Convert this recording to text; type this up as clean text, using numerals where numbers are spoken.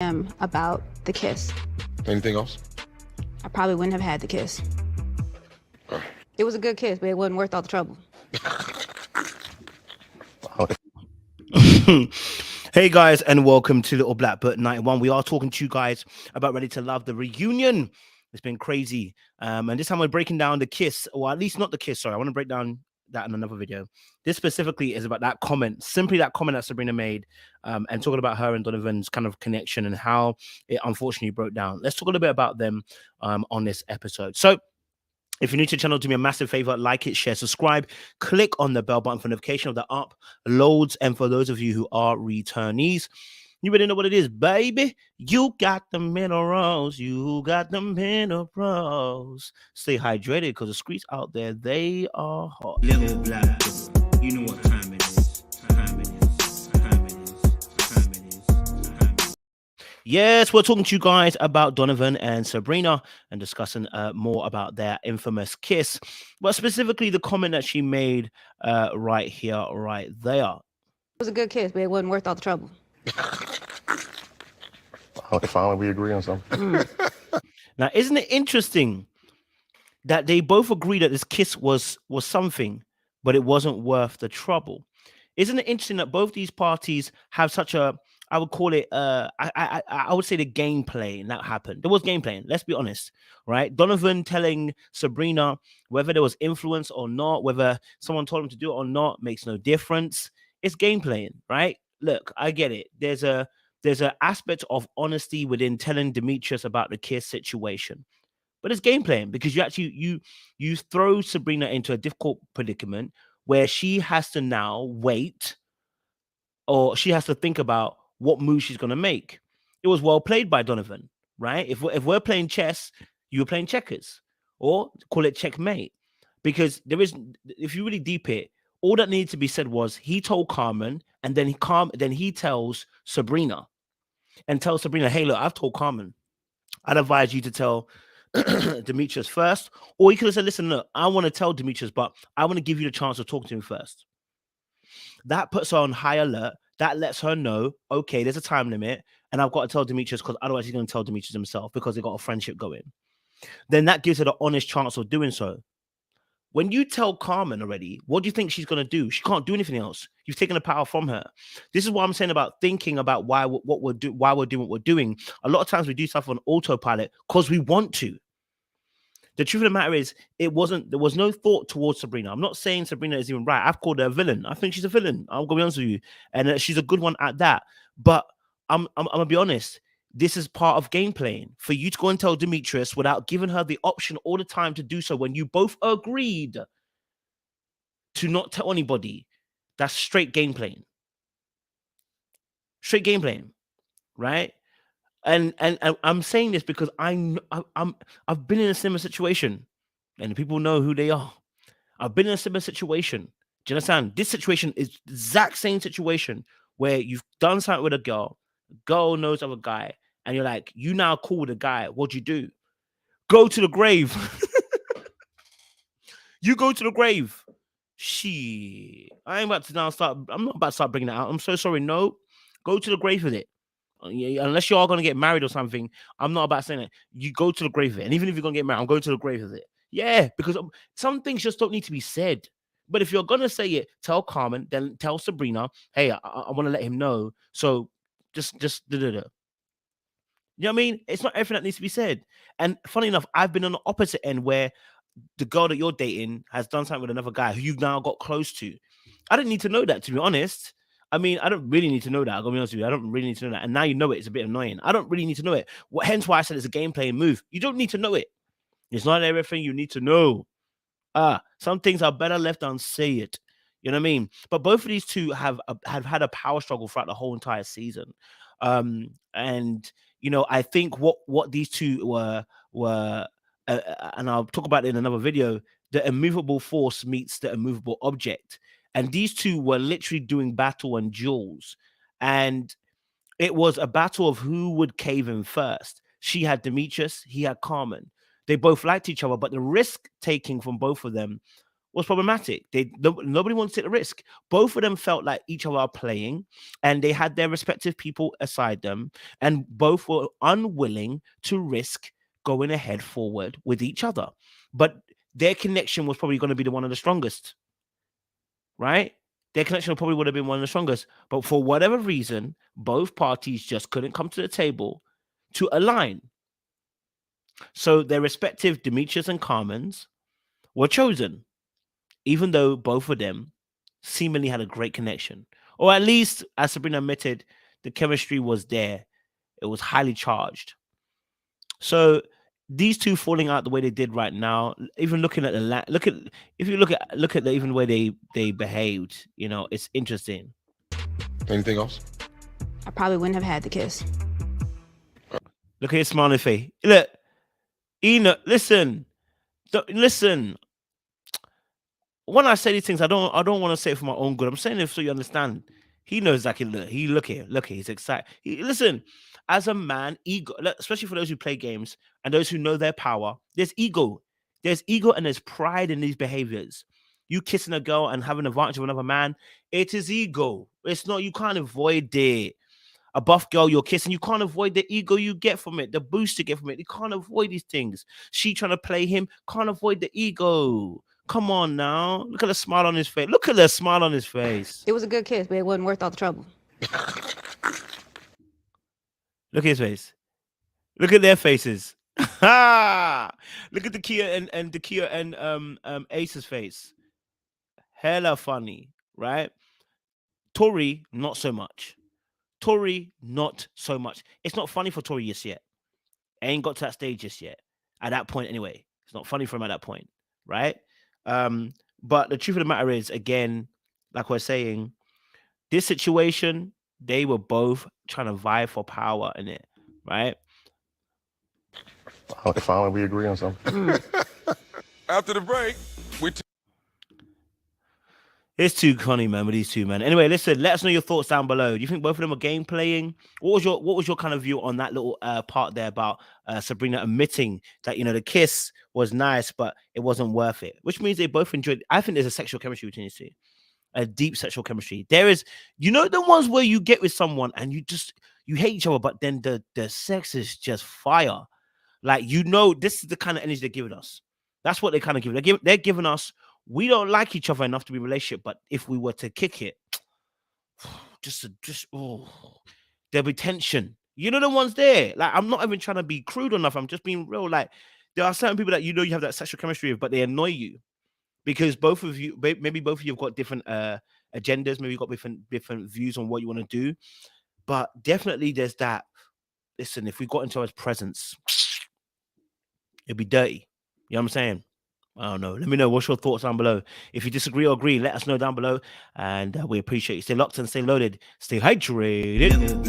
About the kiss. Anything else? I probably wouldn't have had the kiss. It was a good kiss, but it wasn't worth all the trouble. Hey guys, and welcome to Little Black Book 91. We are talking to you guys about Ready to Love, the reunion. It's been crazy. And this time we're breaking down the kiss, or at least not the kiss. Sorry, I want to break down that in another video. This specifically is about that comment, simply that comment that Sabrina made, and talking about her and Donovan's kind of connection and how it unfortunately broke down. Let's talk a little bit about them on this episode. So, if you're new to the channel, do me a massive favor, like it, share, subscribe, click on the bell button for notification of the uploads. And for those of you who are returnees, you already know what it is, baby. You got the minerals. You got the minerals. Stay hydrated because the streets out there, they are hot. Little Black, you know what time it is. Time it is. Time it is. Time it is. Time it is. Yes, we're talking to you guys about Donovan and Sabrina and discussing more about their infamous kiss, but specifically the comment that she made right here, right there. It was a good kiss, but it wasn't worth all the trouble. Finally, we agree on something. Now, isn't it interesting that they both agree that this kiss was something, but it wasn't worth the trouble? Isn't it interesting that both these parties have such a, I would call it, I would say the gameplay that happened. There was gameplay. Let's be honest, right? Donovan telling Sabrina whether there was influence or not, whether someone told him to do it or not, makes no difference. It's gameplaying, right? Look, I get it. There's an aspect of honesty within telling Demetrius about the kiss situation, but it's gameplaying because you throw Sabrina into a difficult predicament where she has to now wait, or she has to think about what move she's going to make. It was well played by Donovan, right? If we're playing chess, you were playing checkers, or call it checkmate, because there is, if you really deep it, all that needed to be said was he told Carmen, and then he tells Sabrina, and tells Sabrina, hey, look, I've told Carmen. I'd advise you to tell Demetrius first, or you could have said, listen, look, I want to tell Demetrius, but I want to give you the chance to talk to him first. That puts her on high alert. That lets her know, okay, there's a time limit, and I've got to tell Demetrius because otherwise he's going to tell Demetrius himself because they got a friendship going. Then that gives her the honest chance of doing so. When you tell Carmen already, what do you think she's going to do? She can't do anything else. You've taken the power from her. This is what I'm saying about thinking about why we're doing what we're doing. A lot of times we do stuff on autopilot because we want to. The truth of the matter is, there was no thought towards Sabrina. I'm not saying Sabrina is even right. I've called her a villain. I think she's a villain. I'm going to be honest with you. And she's a good one at that. But I'm going to be honest. This is part of game playing. For you to go and tell Demetrius without giving her the option all the time to do so when you both agreed to not tell anybody, that's straight game playing. Straight game playing, right? And I'm saying this because I've been in a similar situation, and people know who they are. I've been in a similar situation. Do you understand? This situation is the exact same situation where you've done something with a girl knows of a guy, and you're like, you now call the guy. What'd you do? Go to the grave. You go to the grave. I'm not about to start bringing that out. I'm so sorry. No, go to the grave with it. Unless you are going to get married or something, I'm not about saying that. You go to the grave with it. And even if you're going to get married, I'm going to the grave with it. Yeah, because some things just don't need to be said. But if you're going to say it, tell Carmen, then tell Sabrina, hey, I want to let him know. So just da-da-da. You know what I mean? It's not everything that needs to be said. And funny enough, I've been on the opposite end where the girl that you're dating has done something with another guy who you've now got close to. I didn't need to know that, to be honest. I mean, I don't really need to know that. I'm going to be honest with you. I don't really need to know that. And now you know it. It's a bit annoying. I don't really need to know it. Hence why I said it's a gameplay move. You don't need to know it. It's not everything you need to know. Some things are better left unsaid. You know what I mean? But both of these two have had a power struggle throughout the whole entire season. And you know, I think what these two were, and I'll talk about it in another video. The immovable force meets the immovable object. And these two were literally doing battle and duels. And it was a battle of who would cave in first. She had Demetrius, he had Carmen. They both liked each other, but the risk taking from both of them was problematic. Nobody wanted to take the risk. Both of them felt like each other are playing, and they had their respective people aside them, and both were unwilling to risk going ahead forward with each other. But their connection was probably going to be the one of the strongest, right? Their connection probably would have been one of the strongest. But for whatever reason, both parties just couldn't come to the table to align. So their respective Demetrius and Carmens were chosen, even though both of them seemingly had a great connection. Or at least, as Sabrina admitted, the chemistry was there. It was highly charged. So these two falling out the way they did right now, even looking at the look at the even way they behaved, you know, it's interesting. Anything else? I probably wouldn't have had the kiss. Look at his smiling face. Look, Enoch, listen. When I say these things, I don't want to say it for my own good. I'm saying it so you understand. He knows exactly. Look here. He's excited. Listen, as a man, ego, especially for those who play games and those who know their power, there's ego. There's ego and there's pride in these behaviors. You kissing a girl and having an advantage of another man, it is ego. It's not, you can't avoid it. A buff girl you're kissing, you can't avoid the ego you get from it, the boost you get from it. You can't avoid these things. She trying to play him, can't avoid the ego. Come on now. Look at the smile on his face. Look at the smile on his face. It was a good kiss, but it wasn't worth all the trouble. Look at his face. Look at their faces. Look at the Kia and Ace's face. Hella funny, right? Tori, not so much. It's not funny for Tori just yet. Ain't got to that stage just yet. At that point, anyway. It's not funny for him at that point, right? But the truth of the matter is, again, like we're saying, this situation, they were both trying to vie for power in it, right? Finally, we agree on something. After the break, It's too funny, man, with these two, man. Anyway, listen, let us know your thoughts down below. Do you think both of them are game playing? What was your kind of view on that little part there about Sabrina admitting that, you know, the kiss was nice, but it wasn't worth it? Which means they both enjoyed. I think there's a sexual chemistry between these two, a deep sexual chemistry. There is, you know, the ones where you get with someone and you hate each other, but then the sex is just fire. Like, you know, this is the kind of energy they're giving us. That's what they kind of give. They're giving us. We don't like each other enough to be in a relationship, but if we were to kick it, there'll be tension. You know the ones there. Like, I'm not even trying to be crude enough. I'm just being real. Like, there are certain people that you know you have that sexual chemistry with, but they annoy you because maybe both of you have got different agendas. Maybe you've got different views on what you want to do. But definitely there's that. Listen, if we got into his presence, it'd be dirty. You know what I'm saying? I don't know. Let me know what's your thoughts down below. If you disagree or agree, let us know down below. And we appreciate you. Stay locked and stay loaded. Stay hydrated.